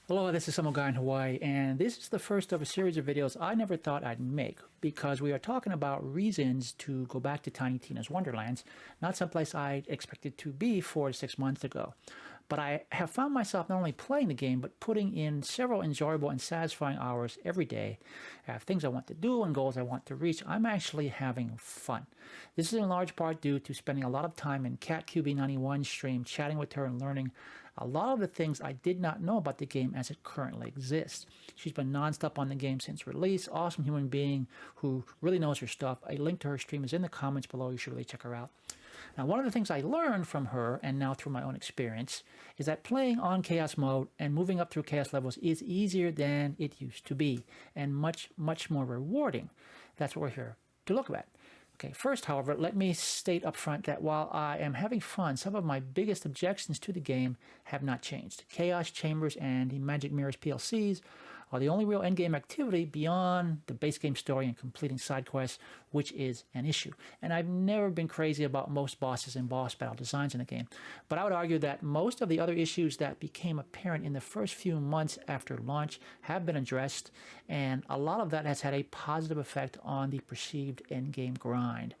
Hello, this is some guy in Hawaii, and this is the first of a series of videos I never thought I'd make because we are talking about reasons to go back to Tiny Tina's Wonderlands, not someplace I expected to be 4 to 6 months ago. But I have found myself not only playing the game, but putting in several enjoyable and satisfying hours every day. I have things I want to do and goals I want to reach. I'm actually having fun. This is in large part due to spending a lot of time in CatQB91's stream, chatting with her and learning a lot of the things I did not know about the game as it currently exists. She's been nonstop on the game since release. Awesome human being who really knows her stuff. A link to her stream is in the comments below. You should really check her out. Now, one of the things I learned from her, and now through my own experience, is that playing on Chaos mode and moving up through Chaos levels is easier than it used to be, and much, much more rewarding. That's what we're here to look at. Okay, first, however, let me state up front that while I am having fun, some of my biggest objections to the game have not changed. Chaos Chambers and the Magic Mirrors PLCs are the only real endgame activity beyond the base game story and completing side quests, which is an issue. And I've never been crazy about most bosses and boss battle designs in the game, but I would argue that most of the other issues that became apparent in the first few months after launch have been addressed, and a lot of that has had a positive effect on the perceived endgame grind.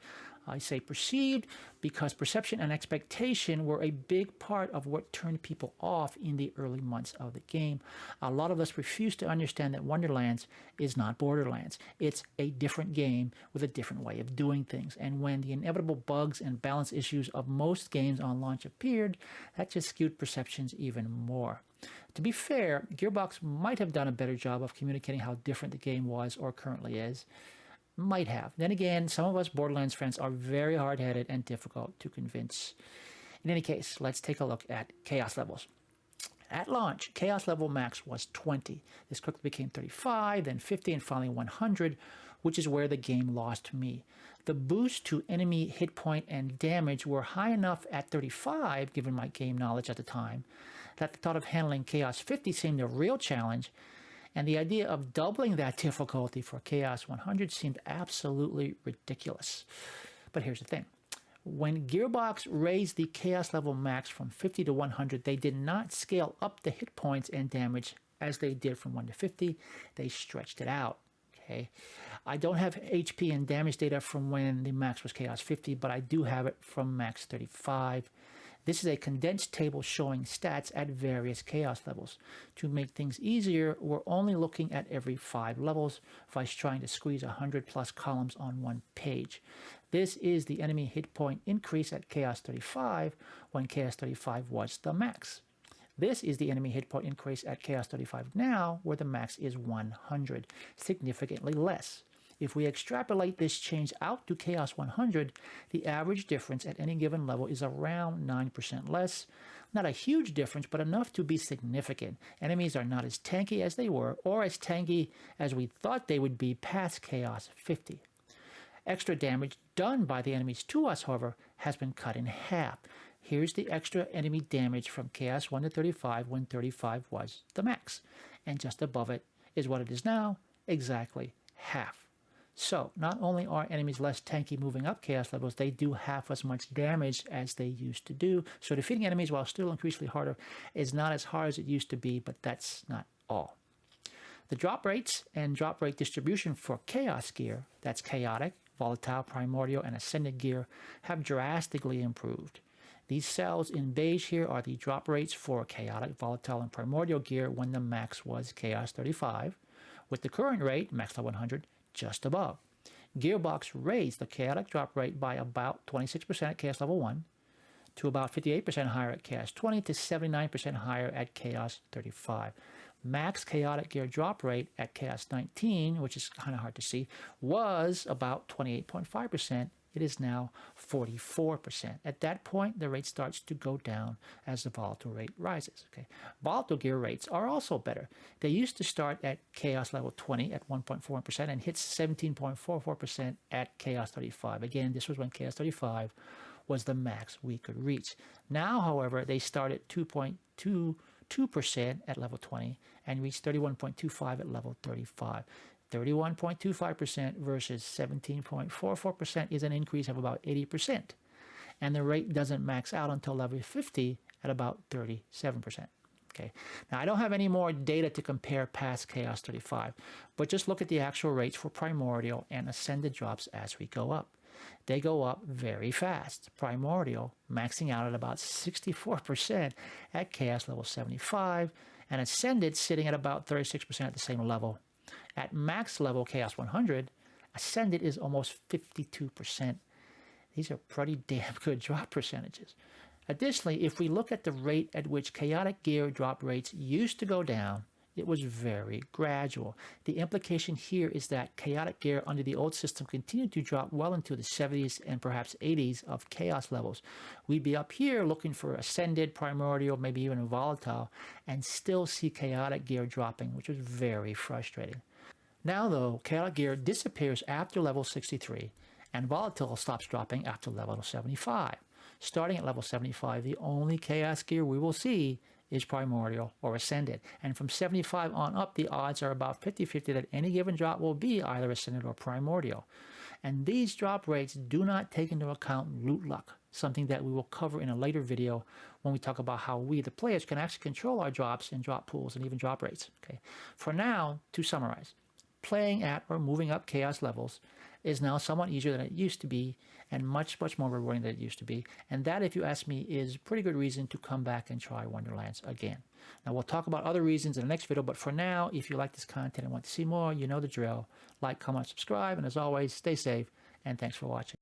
I say perceived because perception and expectation were a big part of what turned people off in the early months of the game. A lot of us refuse to understand that Wonderlands is not Borderlands. It's a different game with a different way of doing things. And when the inevitable bugs and balance issues of most games on launch appeared, that just skewed perceptions even more. To be fair, Gearbox might have done a better job of communicating how different the game was or currently is. Might have. Then again, some of us Borderlands fans are very hard-headed and difficult to convince. In any case, let's take a look at Chaos levels. At launch, Chaos level max was 20. This quickly became 35, then 50, and finally 100, which is where the game lost me. The boost to enemy hit point and damage were high enough at 35, given my game knowledge at the time, that the thought of handling Chaos 50 seemed a real challenge, and the idea of doubling that difficulty for Chaos 100 seemed absolutely ridiculous. But here's the thing. When Gearbox raised the Chaos level max from 50 to 100, they did not scale up the hit points and damage as they did from 1 to 50. They stretched it out. Okay, I don't have HP and damage data from when the max was Chaos 50, but I do have it from max 35. This is a condensed table showing stats at various Chaos levels. To make things easier, we're only looking at every 5 levels versus trying to squeeze 100 plus columns on one page. This is the enemy hit point increase at Chaos 35 when Chaos 35 was the max. This is the enemy hit point increase at Chaos 35 now, where the max is 100, significantly less. If we extrapolate this change out to Chaos 100, the average difference at any given level is around 9% less. Not a huge difference, but enough to be significant. Enemies are not as tanky as they were, or as tanky as we thought they would be past Chaos 50. Extra damage done by the enemies to us, however, has been cut in half. Here's the extra enemy damage from Chaos 1 to 35 when 35 was the max. And just above it is what it is now, exactly half. So, not only are enemies less tanky moving up Chaos levels, they do half as much damage as they used to do. So defeating enemies, while still increasingly harder, is not as hard as it used to be, but that's not all. The drop rates and drop rate distribution for Chaos gear, that's Chaotic, Volatile, Primordial, and Ascended gear, have drastically improved. These cells in beige here are the drop rates for Chaotic, Volatile, and Primordial gear when the max was Chaos 35, with the current rate, max level 100, just above. Gearbox raised the Chaotic drop rate by about 26% at Chaos level 1, to about 58% higher at Chaos 20, to 79% higher at Chaos 35. Max Chaotic gear drop rate at Chaos 19, which is kind of hard to see, was about 28.5%. It is now 44%. At that point, the rate starts to go down as the volatile rate rises. Okay, volatile gear rates are also better. They used to start at Chaos level 20 at 1.41% and hit 17.44% at Chaos 35. Again, this was when Chaos 35 was the max we could reach. Now, however, they start at 2.22% at level 20 and reach 31.25 at level 35. 31.25% versus 17.44% is an increase of about 80%. And the rate doesn't max out until level 50 at about 37%. Okay. Now, I don't have any more data to compare past Chaos 35, but just look at the actual rates for Primordial and Ascended drops as we go up. They go up very fast. Primordial maxing out at about 64% at Chaos level 75, and Ascended sitting at about 36% at the same level. At max level Chaos 100, Ascended is almost 52%. These are pretty damn good drop percentages. Additionally, if we look at the rate at which chaotic gear drop rates used to go down, it was very gradual. The implication here is that chaotic gear under the old system continued to drop well into the 70s and perhaps 80s of chaos levels. We'd be up here looking for Ascended, Primordial, maybe even Volatile, and still see chaotic gear dropping, which was very frustrating. Now though, chaotic gear disappears after level 63, and Volatile stops dropping after level 75. Starting at level 75, the only chaos gear we will see is Primordial or Ascended. And from 75 on up, the odds are about 50-50 that any given drop will be either Ascended or Primordial. And these drop rates do not take into account loot luck, something that we will cover in a later video when we talk about how we, the players, can actually control our drops and drop pools and even drop rates. Okay. For now, to summarize, playing at or moving up chaos levels is now somewhat easier than it used to be and much more rewarding than it used to be. And that, if you ask me, is a pretty good reason to come back and try Wonderlands again. Now, we'll talk about other reasons in the next video, but for now, if you like this content and want to see more, you know the drill. Like, comment, subscribe, and as always, stay safe, and thanks for watching.